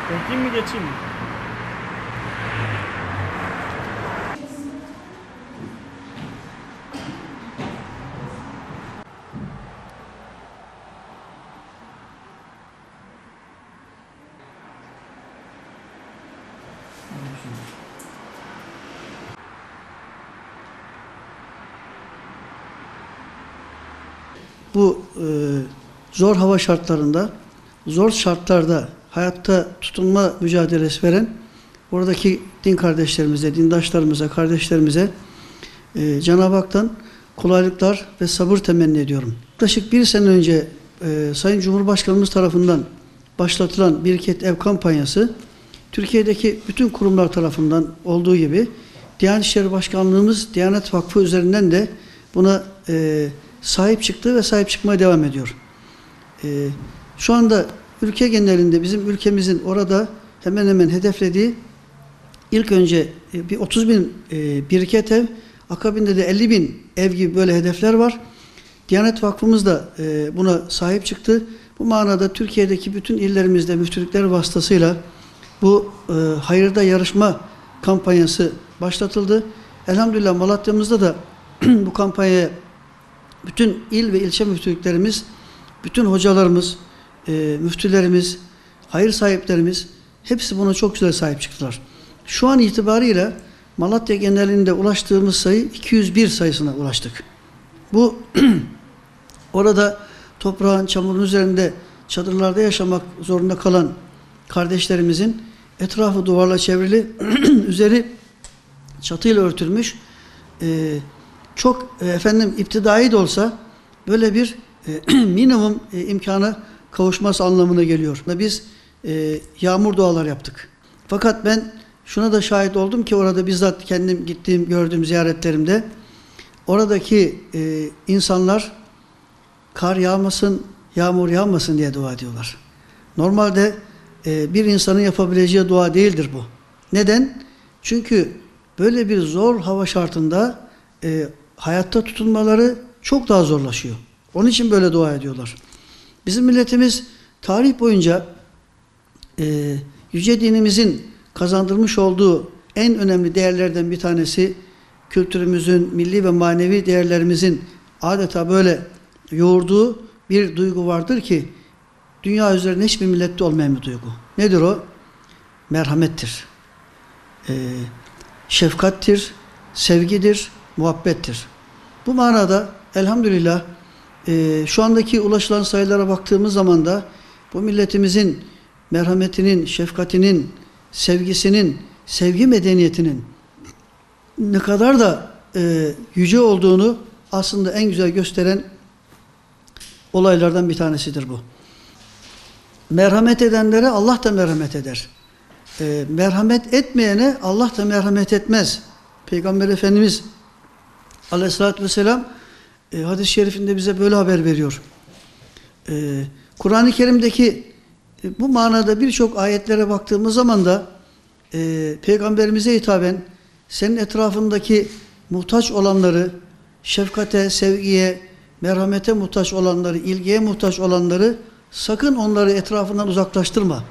Bekleyeyim mi geçeyim mi? Bu zor hava şartlarında, zor şartlarda hayatta tutunma mücadelesi veren oradaki din kardeşlerimize, dindaşlarımıza, kardeşlerimize Cenab-ı Hak'tan kolaylıklar ve sabır temenni ediyorum. Yaklaşık bir sene önce Sayın Cumhurbaşkanımız tarafından başlatılan Biriket Ev kampanyası, Türkiye'deki bütün kurumlar tarafından olduğu gibi Diyanet İşleri Başkanlığımız Diyanet Vakfı üzerinden de buna sahip çıktı ve sahip çıkmaya devam ediyor. Şu anda ülke genelinde bizim ülkemizin orada hemen hemen hedeflediği ilk önce bir 30.000 biriket ev, akabinde de 50.000 ev gibi böyle hedefler var. Diyanet Vakfımız da buna sahip çıktı. Bu manada Türkiye'deki bütün illerimizde müftülükler vasıtasıyla bu hayırda yarışma kampanyası başlatıldı. Elhamdülillah Malatya'mızda da bu kampanyaya bütün il ve ilçe müftülüklerimiz, bütün hocalarımız, müftülerimiz, hayır sahiplerimiz hepsi buna çok güzel sahip çıktılar. Şu an itibariyle Malatya genelinde ulaştığımız sayı 201 sayısına ulaştık. Bu orada toprağın, çamurun üzerinde çadırlarda yaşamak zorunda kalan kardeşlerimizin etrafı duvarla çevrili, üzeri çatıyla örtülmüş, çok iptidai de olsa böyle bir minimum imkana kavuşması anlamına geliyor. Biz yağmur dualar yaptık. Fakat ben şuna da şahit oldum ki orada bizzat kendim gittiğim, gördüğüm ziyaretlerimde oradaki insanlar kar yağmasın, yağmur yağmasın diye dua ediyorlar. Normalde bir insanın yapabileceği dua değildir bu. Neden? Çünkü böyle bir zor hava şartında hayatta tutunmaları çok daha zorlaşıyor. Onun için böyle dua ediyorlar. Bizim milletimiz tarih boyunca yüce dinimizin kazandırmış olduğu en önemli değerlerden bir tanesi kültürümüzün, milli ve manevi değerlerimizin adeta böyle yoğurduğu bir duygu vardır ki dünya üzerinde hiçbir millette olmayan bir duygu. Nedir o? Merhamettir. Şefkattir, sevgidir, muhabbettir. Bu manada elhamdülillah şu andaki ulaşılan sayılara baktığımız zaman da bu milletimizin merhametinin, şefkatinin, sevgisinin, sevgi medeniyetinin ne kadar da yüce olduğunu aslında en güzel gösteren olaylardan bir tanesidir bu. Merhamet edenlere Allah da merhamet eder. Merhamet etmeyene Allah da merhamet etmez Peygamber Efendimiz Aleyhisselatü Vesselam hadis-i şerifinde bize böyle haber veriyor. Kur'an-ı Kerim'deki bu manada birçok ayetlere baktığımız zaman da Peygamberimize hitaben senin etrafındaki muhtaç olanları, şefkate, sevgiye, merhamete muhtaç olanları, ilgiye muhtaç olanları sakın onları etrafından uzaklaştırma.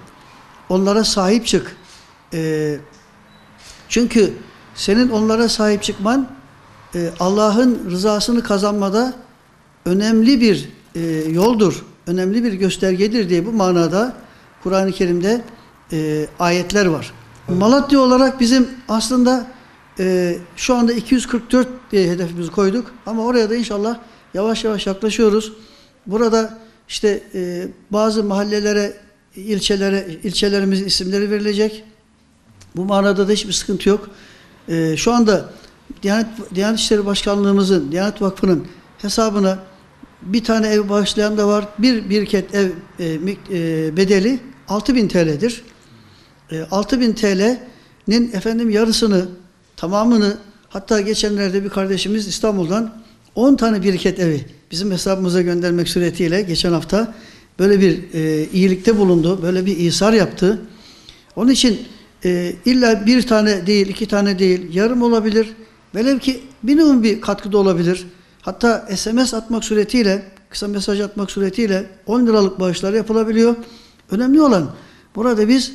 Onlara sahip çık. Çünkü senin onlara sahip çıkman Allah'ın rızasını kazanmada önemli bir yoldur, önemli bir göstergedir diye bu manada Kur'an-ı Kerim'de ayetler var. Malatya olarak bizim aslında şu anda 244 diye hedefimizi koyduk ama oraya da inşallah yavaş yavaş yaklaşıyoruz. Burada işte bazı mahallelere, ilçelerimizin isimleri verilecek. Bu manada da hiçbir sıkıntı yok. Şu anda Diyanet İşleri Başkanlığımızın, Diyanet Vakfı'nın hesabına bir tane ev bağışlayan da var. Bir biriket ev bedeli 6.000 TL'dir. 6.000 TL'nin efendim yarısını, tamamını, hatta geçenlerde bir kardeşimiz İstanbul'dan 10 tane biriket evi bizim hesabımıza göndermek suretiyle geçen hafta böyle bir iyilikte bulundu. Böyle bir ihsar yaptı. Onun için illa bir tane değil, 2 tane değil, yarım olabilir. Velev ki minimum bir katkıda olabilir. Hatta SMS atmak suretiyle, kısa mesaj atmak suretiyle 10 liralık bağışlar yapılabiliyor. Önemli olan burada biz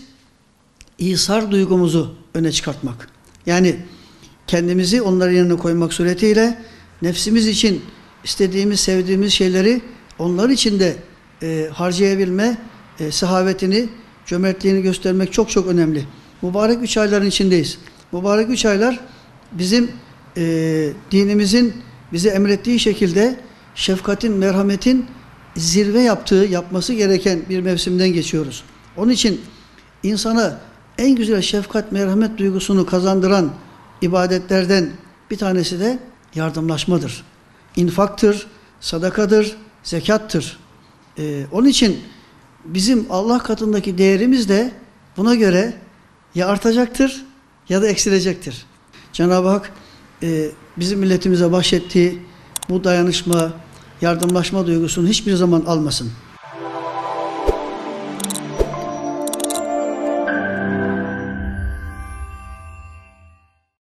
İsar duygumuzu öne çıkartmak. Yani kendimizi onların yanına koymak suretiyle nefsimiz için istediğimiz, sevdiğimiz şeyleri onlar için de harcayabilme sehavetini, cömertliğini göstermek çok çok önemli. Mübarek 3 ayların içindeyiz. Mübarek 3 aylar bizim dinimizin bize emrettiği şekilde şefkatin, merhametin zirve yapması gereken bir mevsimden geçiyoruz. Onun için insana en güzel şefkat, merhamet duygusunu kazandıran ibadetlerden bir tanesi de yardımlaşmadır. İnfaktır, sadakadır, zekattır. Onun için bizim Allah katındaki değerimiz de buna göre ya artacaktır ya da eksilecektir. Cenab-ı Hak bizim milletimize bahşettiği bu dayanışma, yardımlaşma duygusunu hiçbir zaman almasın.